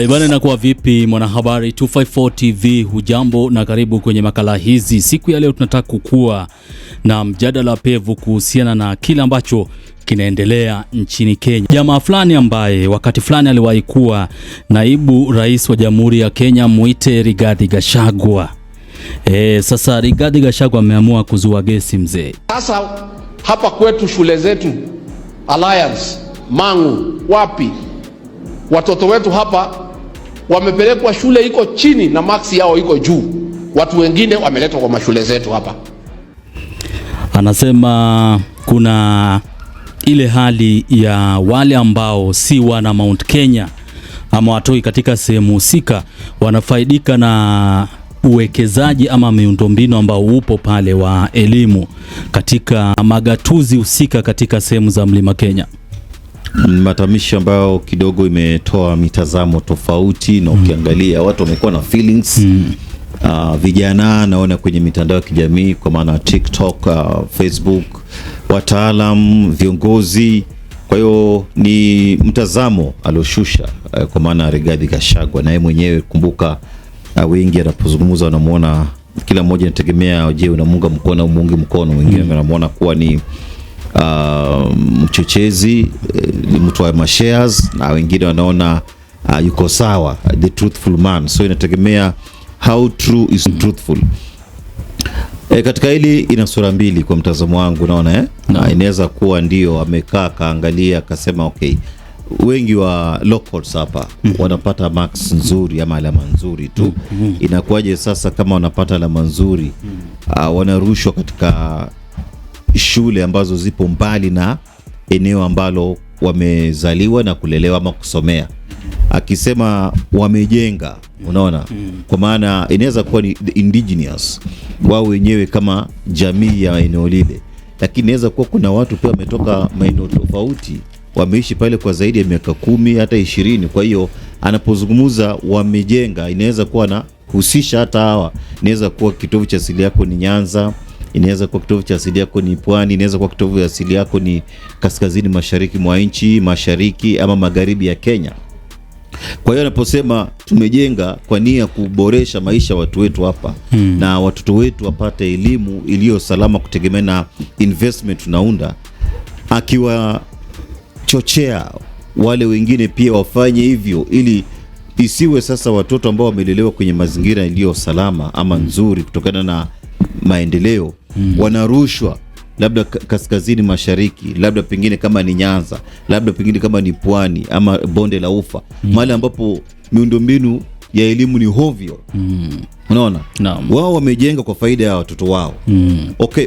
Bwana, inakuwa vipi mwanahabari 254 TV, hujambo na karibu kwenye makala hizi. Siku ya leo tunataka kukua na mjadala pevu kuhusiana na kile ambacho kinaendelea nchini Kenya. Jamaa fulani ambaye wakati fulani aliwahi kuwa naibu rais wa Jamhuri ya Kenya, muite Rigathi Gachagua. Sasa Rigathi Gachagua ameamua kuzua gesi mzee. Sasa hapa kwetu shule zetu Alliance, Mangu, wapi? Watoto wetu hapa wamepelekwa shule iko chini na maksi yao iko juu. Watu wengine wameletwa kwa mashule zetu hapa. Anasema kuna ile hali ya wale ambao si wana Mount Kenya ama watoi katika sehemu husika wanafaidika na uwekezaji ama miundombinu ambao upo pale wa elimu katika magatuzi husika katika sehemu za Mlima Kenya. Matamishi ambayo kidogo imetoa mitazamo tofauti na ukiangalia watu wamekuwa na feelings. Vijana naona kwenye mitandao ya kijamii kwa maana TikTok, Facebook, wataalam, viongozi. Kwa hiyo ni mtazamo alioshusha kwa maana Rigathi Gachagua, naye mwenyewe kumbuka, wengi anapozungumza wanamuona, kila mmoja anategemea, je, unamunga mkono au muungi mkono. Wengine wanamuona kuwa ni mchochezi, mtu wa mashares, na wengine wanaona yuko sawa, the truthful man. So inategemea how true is truthful. Katika hili ina sura mbili kwa mtazamo wangu, naona inaweza kuwa ndio amekaa kaangalia akasema okay, wengi wa locals hapa wanapata marks nzuri ama alama nzuri tu. Inakuwaje sasa kama wanapata alama nzuri wanarushwa katika shule ambazo zipo mbali na eneo ambalo wamezaliwa na kulelewa ama kusomea? Akisema wamejenga, unaona, kwa maana inaweza kuwa ni indigenous wao wenyewe kama jamii ya eneo lile, lakini inaweza kuwa kuna watu pia wametoka maeneo tofauti, wameishi pale kwa zaidi ya miaka 10 hata 20. Kwa hiyo anapozungumza wamejenga, inaweza kuwa na husisha hata hawa. Inaweza kuwa kitovu cha asili yako ni Nyanza, inaweza kuwa kitovu cha asili yako ni Pwani, inaweza kuwa kitovu cha asili yako ni kaskazini mashariki mwa nchi, mashariki ama magharibi ya Kenya. Kwa hiyo anaposema tumejenga kwa nia kuboresha maisha watu wetu hapa, na watoto wetu wapate elimu iliyo salama kutegemea na investment tunaunda, akiwa chochea wale wengine pia wafanye hivyo, ili isiwe sasa watoto ambao wamelelewa kwenye mazingira iliyo salama ama nzuri kutokana na maendeleo wanarushwa labda kaskazini mashariki, labda pengine kama ni Nyanza, labda pengine kama ni Pwani ama Bonde la Ufa, mahali ambapo miundombinu ya elimu ni hovyo. Unaona? Wao wamejenga kwa faida ya watoto wao.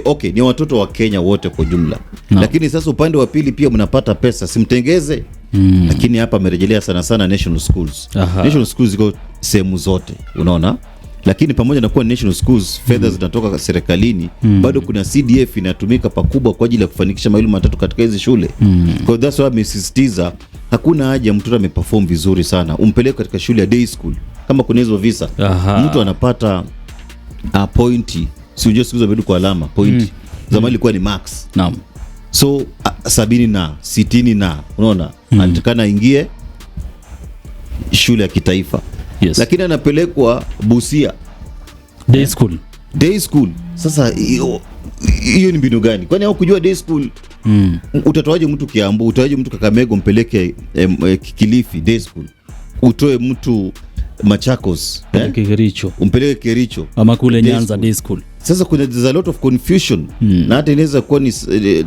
Okay, ni watoto wa Kenya wote kwa jumla. Lakini sasa upande wa pili pia mnapata pesa, simtengeze. Lakini hapa amerejelea sana national schools. National schools ziko sehemu zote, unaona? Lakini pamoja na kuwa national schools fedha zinatoka serikalini, bado kuna CDF inatumika pakubwa kwa ajili ya kufanikisha maelimu matatu katika hizi shule. Kwa that's why amesisitiza hakuna haja mtoto ameperform vizuri sana umpeleke katika shule ya day school. Kama kuna hizo visa, mtu anapata pointi, si unajua siku hizo kwa alama pointi. Zamani ilikuwa ni marks. So 70 na 60 na, unaona, anatakana ingie shule ya kitaifa. Lakini anapelekwa Busia day school. Sasa hiyo ni mbinu gani? Kwani hao kujua day school? Utatoaje mtu Kiambu, utatoaje mtu Kakamega mpeleke Kilifi day school? Utoe mtu Machakos umpeleke Kericho ama kule Nyanza day school. Sasa kuna a lot of confusion, na hata inaweza kuwa ni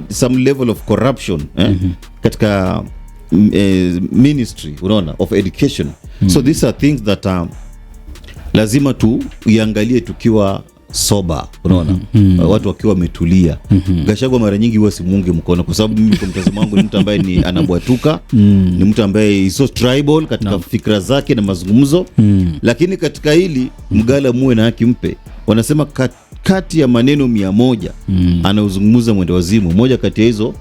some level of corruption katika ministry, unaona, of education. So these are things that lazima tuiangalie tukiwa sober, unaona, watu wakiwa wametulia. Gachagua mara nyingi huwa simungi mkono, kwa sababu mimi kwa mtazamo wangu ni mtu ambaye ni anabwatuka, ni mtu ambaye is so tribal katika fikra zake na mazungumzo. Lakini katika hili mgala muwe na haki mpe. Wanasema kati ya maneno 100 anauzungumza mwende wazimu, moja kati ya hizo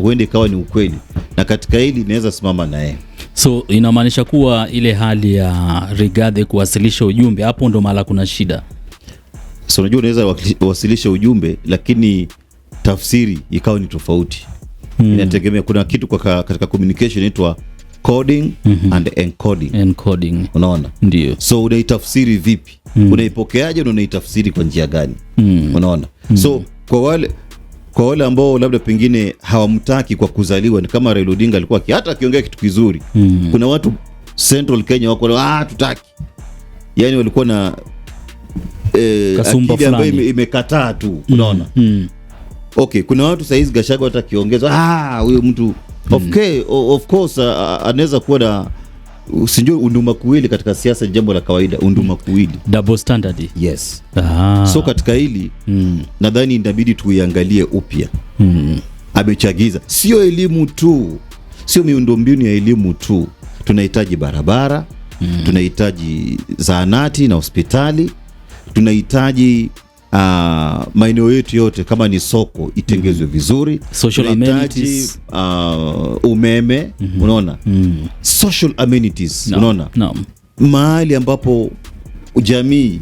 huende ikawa ni ukweli, na katika hili inaweza simama naye. So inamaanisha kuwa ile hali ya Rigathi kuwasilisha ujumbe, hapo ndo mara kuna shida. So unajua unaweza wasilisha ujumbe lakini tafsiri ikawa ni tofauti. Inategemea, kuna kitu katika communication inaitwa coding and encoding. Unaona? Ndio. So unaitafsiri vipi? Unaipokeaje na unaitafsiri kwa njia gani? Unaona? So kwa wale ambao labda pengine hawamtaki kwa kuzaliwa, ni kama Raila Odinga alikuwa hata akiongea kitu kizuri, kuna watu Central Kenya wako tutaki. Yani walikuwa na akili ambayo imekataa tu. Unaona? Okay, kuna watu saizi Gachagua hata kiongeza huyo mtu of course anaweza kuwa na usijue unduma kuwili katika siasa, jambo la kawaida, unduma kuwili, double standard. Yes. So katika hili nadhani inabidi tuiangalie upya. Amechagiza sio elimu tu, sio miundombinu ya elimu tu, tunahitaji barabara, tunahitaji zahanati na hospitali, tunahitaji maeneo yetu yote kama ni soko itengezwe vizuri, social amenities, umeme, unaona, social amenities, unaona, mahali ambapo jamii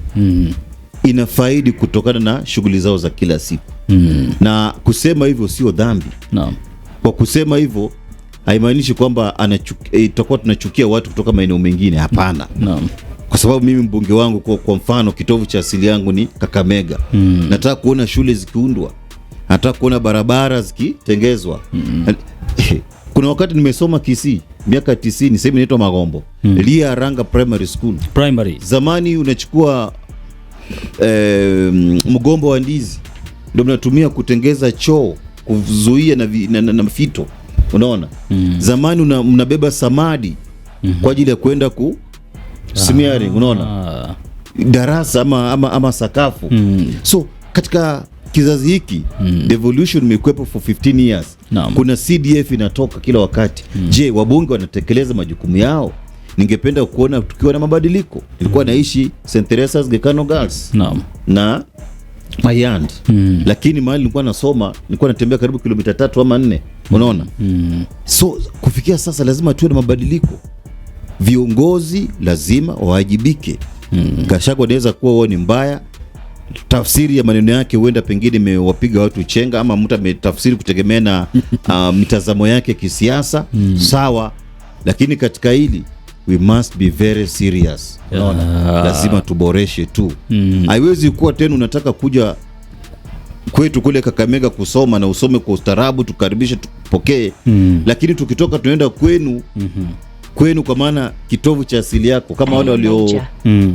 inafaidi kutokana na shughuli zao za kila siku. Na kusema hivyo sio dhambi. Kwa kusema hivyo haimaanishi kwamba tutakuwa tunachukia watu kutoka maeneo mengine, hapana. Kwa sababu mimi mbunge wangu kwa mfano kitovu cha asili yangu ni Kakamega. Nataka kuona shule zikiundwa, nataka kuona barabara zikitengezwa. Kuna wakati nimesoma Kisii miaka 90, sasa inaitwa Magombo, Lia Ranga Primary School. Zamani unachukua mgombo wa ndizi ndio mnatumia kutengeza choo, kuzuia na fito, unaona. Zamani mnabeba samadi kwa ajili ya kwenda simiari, unaona, darasa ama sakafu. So katika kizazi hiki devolution imekuwepo for 15 years. Kuna CDF inatoka kila wakati. Je, wabunge wanatekeleza majukumu yao? Ningependa kuona tukiwa na mabadiliko. Nilikuwa naishi St. Teresa's Gekano Girls na Mayand, lakini mahali nilikuwa nasoma nilikuwa natembea karibu kilomita 3 ama 4, unaona. So kufikia sasa lazima tuwe na mabadiliko. Viongozi lazima wawajibike. Gachagua anaweza kuwa wao ni mbaya, tafsiri ya maneno yake huenda pengine imewapiga watu chenga, ama mtu ametafsiri kutegemea na mitazamo yake kisiasa, sawa, lakini katika hili we must be very serious. Unaona, lazima tuboreshe tu. Haiwezi kuwa tena unataka kuja kwetu kule Kakamega kusoma na usome kwa ustaarabu, tukaribishe, tupokee, lakini tukitoka tunaenda kwenu kwa maana kitovu cha asili yako, kama wale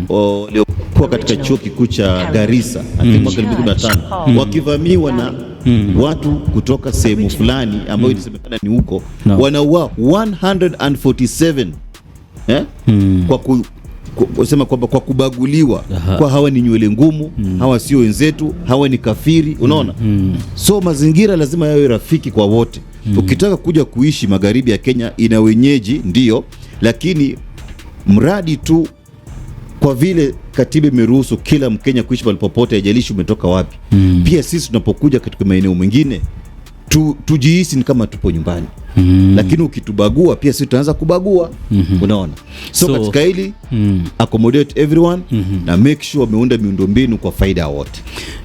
waliokuwa katika chuo kikuu cha Garissa mwaka 2015 wakivamiwa na watu kutoka sehemu fulani ambayo inasemekana ni huko, wanaua 147 kusema kwamba kwa kubaguliwa, kwa hawa ni nywele ngumu, hawa sio wenzetu, hawa ni kafiri, unaona. So mazingira lazima yawe rafiki kwa wote. Ukitaka kuja kuishi magharibi ya Kenya ina wenyeji ndio, lakini mradi tu kwa vile katiba imeruhusu kila Mkenya kuishi popote, haijalishi umetoka wapi. Pia sisi tunapokuja katika maeneo mengine tujihisi ni kama tupo nyumbani. Lakini ukitubagua pia sisi tutaanza kubagua, unaona. So katika hili accommodate everyone na make sure wameunda miundombinu kwa faida ya wote.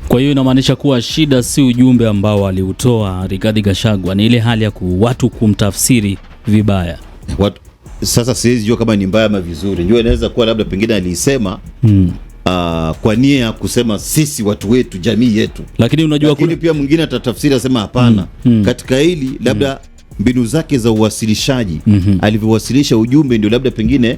Kwa hiyo inamaanisha kuwa shida si ujumbe ambao aliutoa Rigathi Gachagua, ni ile hali ya watu kumtafsiri vibaya. Sasa siwezi jua kama ni mbaya ama vizuri. Njoo inaweza kuwa labda pengine alisema kwa nia ya kusema sisi watu wetu, jamii yetu. Lakini unajua pia mwingine atatafsiri asema hapana. Katika hili labda mbinu zake za uwasilishaji, alivyowasilisha ujumbe ndio labda pengine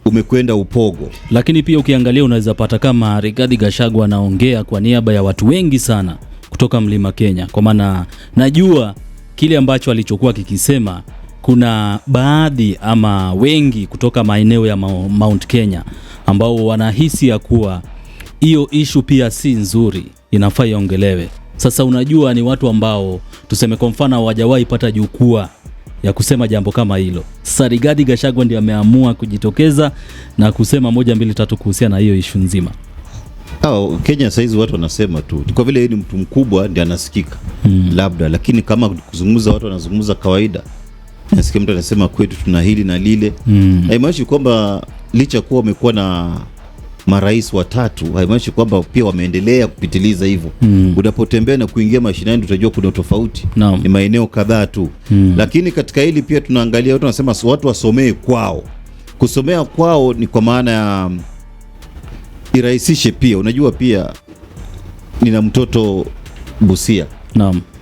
umekwenda upogo. Lakini pia ukiangalia unaweza pata kama Rigathi Gachagua anaongea kwa niaba ya watu wengi sana kutoka Mlima Kenya, kwa maana najua kile ambacho alichokuwa kikisema. Kuna baadhi ama wengi kutoka maeneo ya Mount Kenya ambao wanahisi ya kuwa hiyo issue pia si nzuri, inafaa iongelewe. Sasa unajua ni watu ambao tuseme kwa mfano hawajawahi pata jukwaa ya kusema jambo kama hilo. Sasa Rigathi Gachagua ndiye ameamua kujitokeza na kusema 1 2 3 kuhusiana na hiyo issue nzima. Kenya saizi watu wanasema tu kwa vile yeye ni mtu mkubwa ndiye anasikika labda, lakini kama kuzungumza watu wanazungumza kawaida. Nasikia mtu anasema kwetu tuna hili na lile. Haimaanishi kwamba licha kuwa wamekuwa na marais watatu haimaanishi kwamba pia wameendelea kupitiliza hivyo. Unapotembea na kuingia mashinani utajua kuna tofauti. Ni maeneo kadhaa tu. Lakini katika hili pia tunaangalia watu wanasema watu wasomee kwao. Kusomea kwao ni kwa maana ya irahisishe pia. Unajua pia nina mtoto Busia.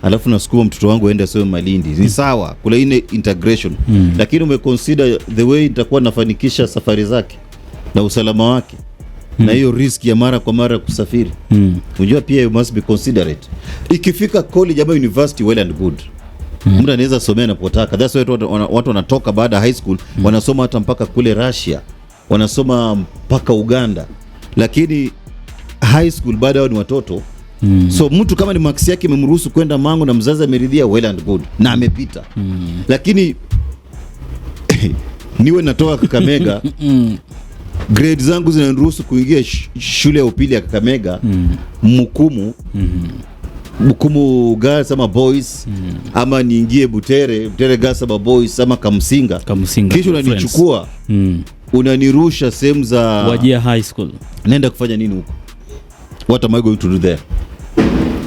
Alafu nasukuma mtoto wangu aende asome Malindi. Ni sawa, kula ine integration. Lakini umeconsider the way itakuwa nafanikisha safari zake na usalama wake. Na hiyo risk ya mara kwa mara kusafiri. Unajua pia you must be considerate. Ikifika college ama university, well and good. Mtu anaweza somea anapotaka. That's why watu wanatoka baada ya high school wanasoma hata mpaka kule Russia, wanasoma mpaka Uganda. Lakini high school baada yao ni watoto. So mtu kama ni marks yake imemruhusu kwenda Mangu na mzazi ameridhia, well and good, na amepita. Lakini niwe natoka Kakamega, grade zangu zinaniruhusu kuingia shule ya upili ya Kakamega, Bukumu Girls ama Boys, ama niingie Butere Girls ama Boys ama Kamsinga. Kisha unanichukua unanirusha sehemu za Wajia High School. Nenda kufanya nini huko? What am I going to do there?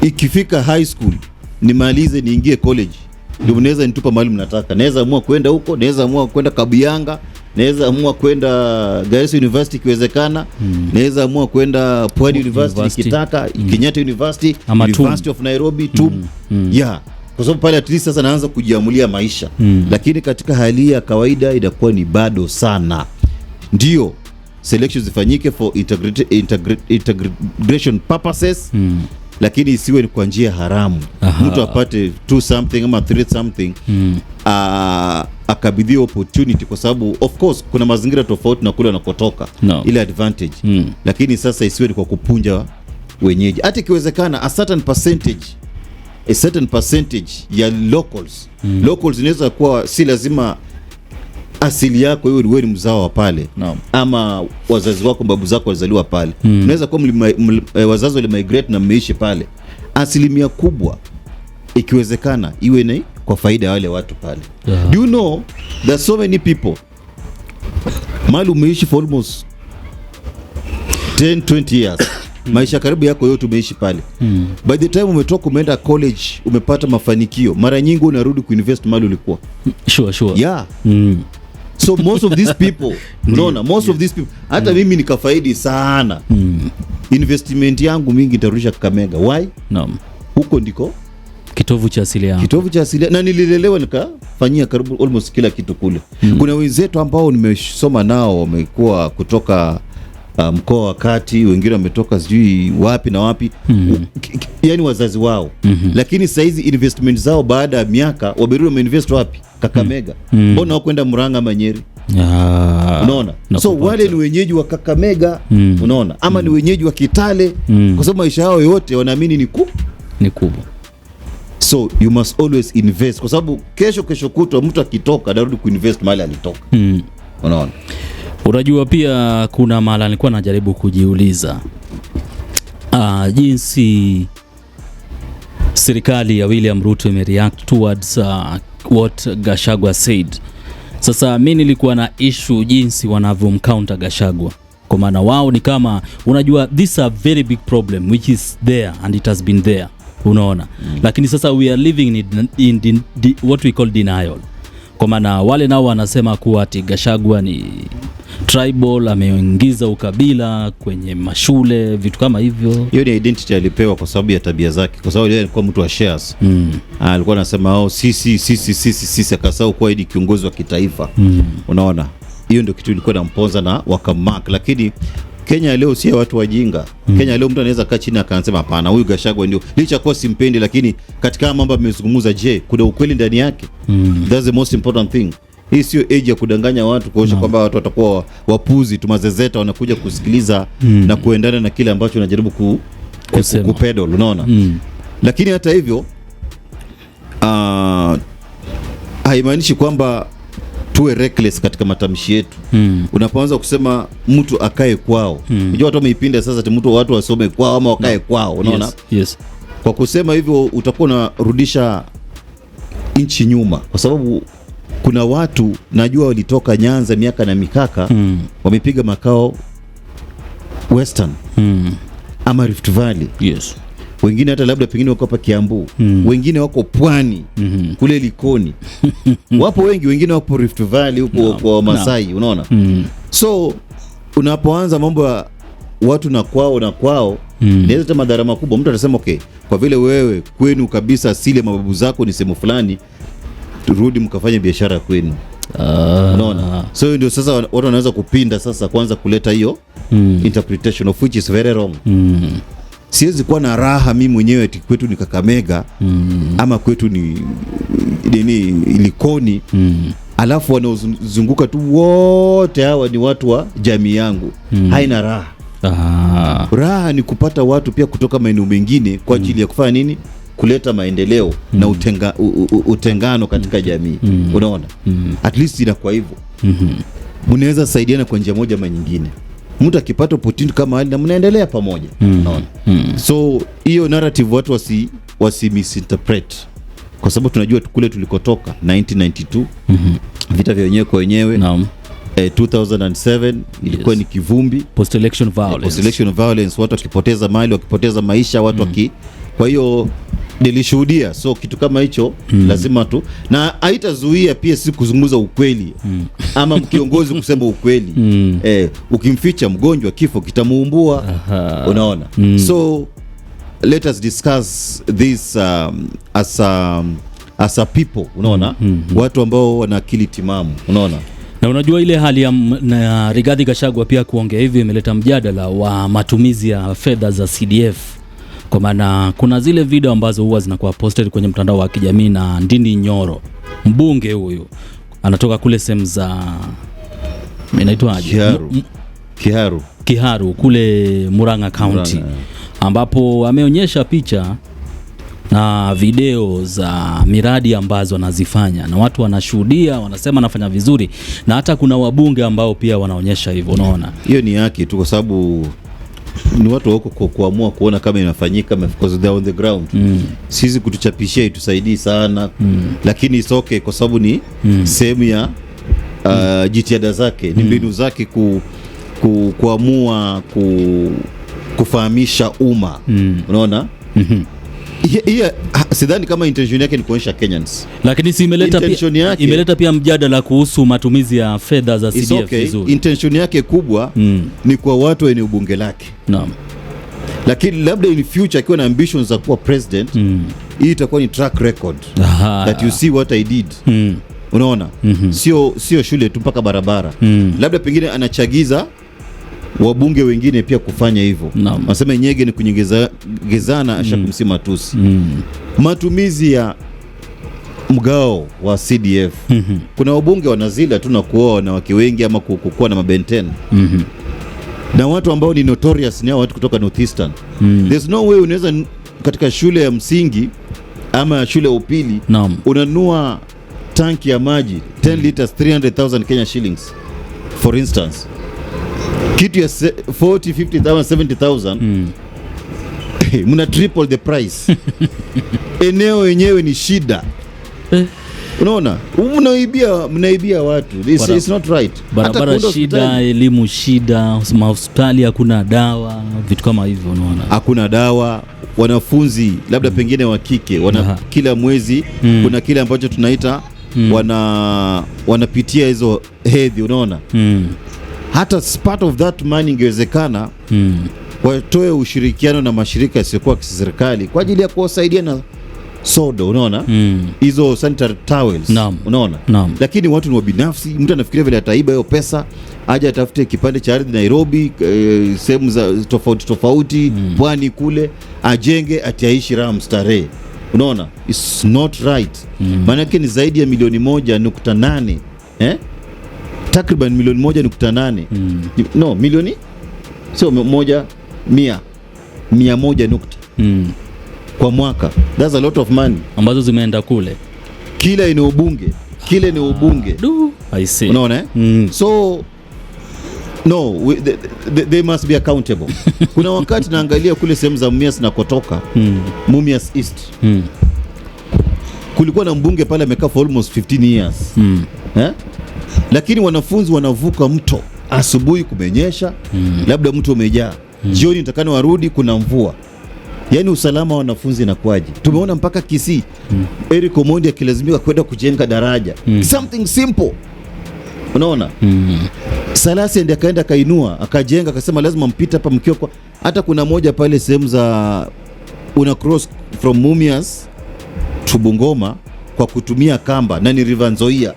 Ikifika high school nimalize niingie college, ndio mnaweza nitupa mahali mnataka. Naweza amua kwenda huko, naweza amua kwenda Kabianga, naweza amua kwenda Garissa University ikiwezekana, naweza amua kwenda Pwani University nikitaka, Kenyatta University, University of Nairobi yeah, kwa sababu pale at least sasa naanza kujiamulia maisha. Lakini katika hali ya kawaida inakuwa ni bado sana. Ndio selections zifanyike for integration purposes, lakini isiwe ni kwa njia haramu. Mtu apate 2 something ama 3 something, akabidhiwa opportunity, kwa sababu of course kuna mazingira tofauti na kule anakotoka, ile advantage. Lakini sasa isiwe ni kwa kupunja wenyeji. Hata ikiwezekana a certain percentage ya locals. Locals inaweza kuwa si lazima asili yako wewe ni mzao wa pale, ama wazazi wako babu zako walizaliwa pale. Unaweza kuwa wazazi wale migrate na mmeishi pale. Asilimia kubwa ikiwezekana iwe ni kwa faida ya wale watu pale. Do you know there so many people mali umeishi for almost 10-20 years, maisha karibu yako yote umeishi pale. By the time umetoka umeenda college umepata mafanikio, mara nyingi unarudi kuinvest mali ulikuwa. Sure. Yeah. So most of these people, most of these people, hata mimi nikafaidi sana. Investment yangu mingi itarudisha Kakamega. Why? Huko ndiko kitovu cha asili yangu. Na nililelewa nikafanyia karibu almost kila kitu kule. Kuna wenzetu ambao nimesoma nao wamekuwa kutoka mkoa wa kati, wengine wametoka sijui wapi na wapi. Yani wazazi wao. Lakini saizi investment zao baada ya miaka wameinvest wapi? Kakamega. Mbona wakwenda Murang'a ama Nyeri? Unaona? So wale ni wenyeji wa Kakamega, unaona? Ama ni wenyeji wa Kitale, kwa sababu maisha yao yote wanaamini ni kubwa. So you must always invest, kwa sababu kesho kutwa mtu akitoka anarudi kuinvest mahali alitoka. Unaona? Unajua pia kuna mara nilikuwa najaribu kujiuliza jinsi serikali ya William Ruto imereact towards what Gachagua said. Sasa mimi nilikuwa na issue jinsi wanavyomcounter Gachagua, kwa maana wao ni kama unajua this is a very big problem which is there and it has been there, unaona. Lakini sasa we are living in what we call denial, kwa maana wale nao wanasema kuwa ati Gachagua ni tribal, ameingiza ukabila kwenye mashule, vitu kama hivyo. Hiyo ni identity alipewa kwa sababu ya tabia zake, kwa sababu yeye alikuwa mtu wa shares. Alikuwa anasema sisi akasahau kuwa ni kiongozi wa kitaifa. Unaona? Hiyo ndio kitu ilikuwa inamponza na wakamark. Lakini Kenya leo si watu wajinga. Kenya leo mtu anaweza kaa chini akasema hapana, huyu Gachagua ndio licha kwa simpendi, lakini katika mambo amezungumza, je, kuna ukweli ndani yake? That's the most important thing. Hii sio age ya kudanganya watu kuonyesha kwamba watu watakuwa wapuzi tumazezeta wanakuja kusikiliza na kuendana na kile ambacho unajaribu kupedal, unaona? Lakini hata hivyo haimaanishi kwamba tuwe reckless katika matamshi yetu. Unapoanza kusema mtu akae kwao, unajua watu wameipinda sasa ati watu wasome kwao ama wakae kwao, unaona? Yes. Kwa kusema hivyo utakuwa unarudisha nchi nyuma, kwa sababu kuna watu najua walitoka Nyanza miaka na mikaka, wamepiga makao Western ama Rift Valley. Yes. Wengine hata labda pengine wako hapa Kiambu, wengine wako Pwani, kule Likoni. Wapo wengi, wengine wako Rift Valley huko kwa Masai, unaona? So unapoanza mambo ya watu na kwao, inaweza madhara makubwa. Mtu atasema okay, kwa vile wewe kwenu kabisa asili ya mababu zako ni sehemu fulani, rudi mkafanya biashara kwenu. Unaona? So ndio sasa watu wanaweza kupinda sasa, kwanza kuleta hiyo interpretation of which is very wrong. Siwezi kuwa na raha mimi mwenyewe eti kwetu ni Kakamega ama kwetu ni Likoni, alafu wanaozunguka tu wote hawa ni watu wa jamii yangu. Haina raha. Raha ni kupata watu pia kutoka maeneo mengine kwa ajili ya kufanya nini? Kuleta maendeleo na utengano katika jamii. Unaona? At least inakuwa hivyo. Mnaweza saidiana kwa njia moja ama nyingine. Mtu akipata opportunity kama hali na mnaendelea pamoja. Unaona? So hiyo narrative watu wasi misinterpret. Kwa sababu tunajua kule tulikotoka 1992, vita vya wenyewe kwa wenyewe. 2007 ilikuwa ni kivumbi, post election violence, watu wakipoteza mali, wakipoteza maisha, watu kwa hiyo nilishuhudia. So kitu kama hicho lazima tu, na haitazuia pia si kuzungumza ukweli ama kiongozi kusema ukweli. Ukimficha mgonjwa kifo kitamuumbua. Unaona? So let us discuss this as a people. Unaona? Watu ambao wana akili timamu. Unaona? Na unajua ile hali ya Rigathi Gachagua pia kuongea hivi imeleta mjadala wa matumizi ya fedha za CDF. Kwa maana kuna zile video ambazo huwa zinakuwa posted kwenye mtandao wa kijamii na Ndindi Nyoro, mbunge huyu anatoka kule sehemu za inaitwaje, Kiharu kule Murang'a County, ambapo ameonyesha picha na video za miradi ambazo anazifanya na watu wanashuhudia, wanasema anafanya vizuri, na hata kuna wabunge ambao pia wanaonyesha hivyo. Unaona, hiyo ni haki tu, kwa sababu ni watu wako kuamua kuona kama inafanyika, because they are on the ground. Sisi kutuchapishia itusaidii sana, lakini it's okay kwa sababu ni sehemu ya jitihada zake, ni mbinu zake kuamua kufahamisha umma. Unaona? Sidhani kama intention yake ni kuonyesha Kenyans, lakini si imeleta pia mjadala kuhusu matumizi ya fedha za CDF vizuri. Intention yake kubwa ni kwa watu wenye ubunge lake. Naam. Lakini labda in future akiwa na ambitions za kuwa president, hii itakuwa ni track record. That you see what I did. Unaona? Sio shule tu mpaka barabara. Labda pengine anachagiza wabunge wengine pia kufanya hivyo. Wanasema nyege ni kunyegezana ashakumsima tusi. Matumizi ya mgao wa CDF. Kuna wabunge wanazila tu na kuoa wanawake wengi ama kukua na mabenten. Na watu ambao ni notorious ni watu kutoka Northeastern. There's no way unaweza katika shule ya msingi ama shule ya upili unanunua tanki ya maji 10 liters 300,000 Kenya shillings for instance. Kitu ya 40, 50,000, 70,000 muna triple the price. Eneo yenyewe ni shida. Unaona? Mnaibia watu. It's not right. Barabara shida, elimu shida, hospitali hakuna dawa, vitu kama hivyo. Unaona? Hakuna dawa. Wanafunzi labda pengine wa kike kila mwezi kuna kile ambacho tunaita wanapitia hizo hedhi. Unaona? Hata part of that money ingewezekana watoe ushirikiano na mashirika yasiyokuwa kiserikali kwa ajili ya kuwasaidia na sodo. Unaona? Hizo sanitary towels. Unaona? Lakini watu ni wabinafsi. Mtu anafikiria vile ataiba hiyo pesa, aje atafute kipande cha ardhi Nairobi, sehemu za tofauti Pwani kule, ajenge atiaishi raha mstarehe. Unaona? It's not right. Maana yake ni zaidi ya milioni 1.8. Takriban milioni 1.8. No, milioni sio 100 nukta kwa mwaka. That's a lot of money ambazo zimeenda kule. Kila eneo bunge. I see. Unaona? So no, they must be accountable. Kuna wakati naangalia kule sehemu za Mumias na kotoka, Mumias East. Kulikuwa na mbunge pale amekaa for almost 15 years. Lakini wanafunzi wanavuka mto asubuhi kumenyesha, labda mtu umejaa, jioni nitakana warudi kuna mvua. Yaani usalama wa wanafunzi inakuaje? Tumeona mpaka Kisii Eric Omondi akilazimika kwenda kujenga daraja. Something simple. Unaona? Salasi ndiye akaenda kainua, akajenga, akasema lazima mpita hapa mkiwa kwa. Hata kuna moja pale sehemu za una cross from Mumias to Bungoma kwa kutumia kamba na ni River Nzoia.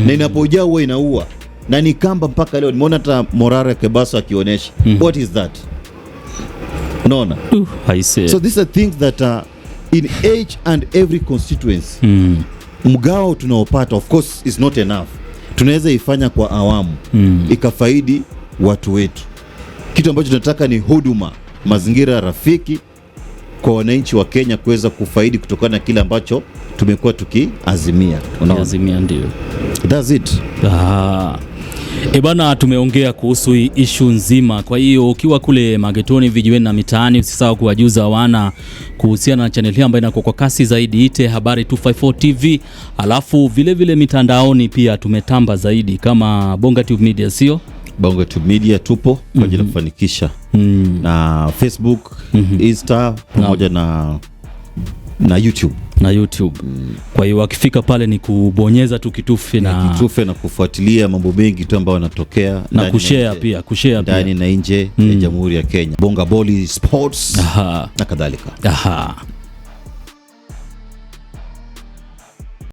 Na inapojaa huwa inaua. Na ni kamba mpaka leo. Nimeona hata Morara Kebaso akionyesha. What is that? Unaona? I say. So these are things that are in each and every constituency. Mgao tunaopata of course is not enough. Tunaweza ifanya kwa awamu ikafaidi watu wetu. Kitu ambacho tunataka ni huduma, mazingira rafiki kwa wananchi wa Kenya kuweza kufaidi kutokana na kile ambacho tumekuwa tukiazimia. Unaazimia ndio. That's it. Bana, tumeongea kuhusu hii issue nzima. Kwa hiyo ukiwa kule magetoni, vijiweni na mitaani, usisahau kuwajuza wana kuhusiana na channel hii ambayo inakuwa kwa kasi zaidi, ite Habari 254 TV. Alafu vile mitandaoni pia tumetamba zaidi kama Bonga Tube Media, sio? Bonga Tube Media tupo kwa ajili ya kufanikisha na Facebook, Insta pamoja na YouTube. Kwa hiyo wakifika pale ni kubonyeza tu kitufe na kufuatilia mambo mengi tu ambayo yanatokea na kushare ndani na nje ya Jamhuri ya Kenya. Bonga Boli Sports na kadhalika.